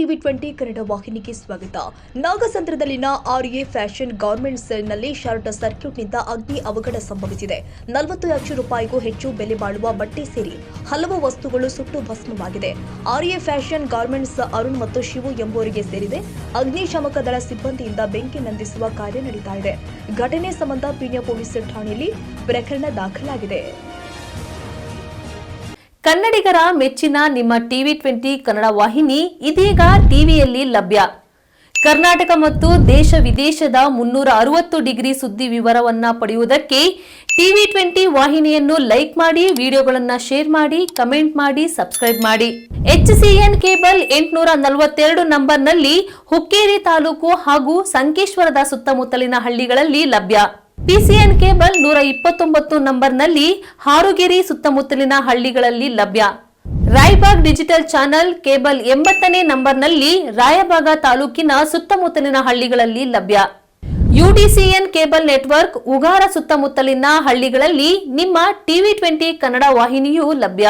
TV 20 Kannada ವಾಹಿನಿಗೆ ಸ್ವಾಗತ. ನಾಗಸಂದ್ರದಲ್ಲಿನ ಆರ್ಎ fashion garments ನಲ್ಲಿ ಶಾರ್ಟ್ ಸರ್ಕ್ಯೂಟ್ನಿಂದ ಅಗ್ನಿ ಅವಘಡ ಸಂಭವಿಸಿದೆ. 40 ಲಕ್ಷ ರೂಪಾಯಿಗೂ ಹೆಚ್ಚು ಬೆಲೆ ಬಾಳುವ ಬಟ್ಟೆ ಸೇರಿ ಹಲವು ವಸ್ತುಗಳು ಸುಟ್ಟು ಭಸ್ಮವಾಗಿದೆ. ಆರ್ಎ ಫ್ಯಾಷನ್ ಗಾರ್ಮೆಂಟ್ಸ್ ಅರುಣ್ ಮತ್ತು ಶಿವು ಎಂಬುವರಿಗೆ ಸೇರಿದೆ. ಅಗ್ನಿಶಾಮಕ ದಳ ಸಿಬ್ಬಂದಿಯಿಂದ ಬೆಂಕಿ ನಂದಿಸುವ ಕಾರ್ಯ ನಡೀತಾ ಇದೆ. ಘಟನೆ ಸಂಬಂಧ ಪೀಣ್ಯ ಪೊಲೀಸ್ ಠಾಣೆಯಲ್ಲಿ ಪ್ರಕರಣ ದಾಖಲಾಗಿದೆ. ಕನ್ನಡಿಗರ ಮೆಚ್ಚಿನ ನಿಮ್ಮ ಟಿವಿ 20 ಕನ್ನಡ ವಾಹಿನಿ ಇದೀಗ ಟಿವಿಯಲ್ಲಿ ಲಭ್ಯ. ಕರ್ನಾಟಕ ಮತ್ತು ದೇಶ ವಿದೇಶದ 360 ಡಿಗ್ರಿ ಸುದ್ದಿ ವಿವರವನ್ನ ಪಡೆಯುವುದಕ್ಕೆ ಟಿವಿ 20 ವಾಹಿನಿಯನ್ನು ಲೈಕ್ ಮಾಡಿ, ವಿಡಿಯೋಗಳನ್ನು ಶೇರ್ ಮಾಡಿ, ಕಮೆಂಟ್ ಮಾಡಿ, ಸಬ್ಸ್ಕ್ರೈಬ್ ಮಾಡಿ. HCN ಕೇಬಲ್ 842 ನಂಬರ್ನಲ್ಲಿ ಹುಕ್ಕೇರಿ ತಾಲೂಕು ಹಾಗೂ ಸಂಕೇಶ್ವರದ ಸುತ್ತಮುತ್ತಲಿನ ಹಳ್ಳಿಗಳಲ್ಲಿ ಲಭ್ಯ. PCN ಕೇಬಲ್ 129 ನಂಬರ್ನಲ್ಲಿ ಹಾರುಗೆರೆ ಸುತ್ತಮುತ್ತಲಿನ ಹಳ್ಳಿಗಳಲ್ಲಿ ಲಭ್ಯ. ರಾಯಬಾಗ್ ಡಿಜಿಟಲ್ ಚಾನೆಲ್ ಕೇಬಲ್ 80ನೇ ನಂಬರ್ನಲ್ಲಿ ರಾಯಬಾಗ ತಾಲೂಕಿನ ಸುತ್ತಮುತ್ತಲಿನ ಹಳ್ಳಿಗಳಲ್ಲಿ ಲಭ್ಯ. UDCN ಕೇಬಲ್ ನೆಟ್ವರ್ಕ್ ಉಗಾರ ಸುತ್ತಮುತ್ತಲಿನ ಹಳ್ಳಿಗಳಲ್ಲಿ ನಿಮ್ಮ ಟಿವಿ 20 ಕನ್ನಡ ವಾಹಿನಿಯೂ ಲಭ್ಯ.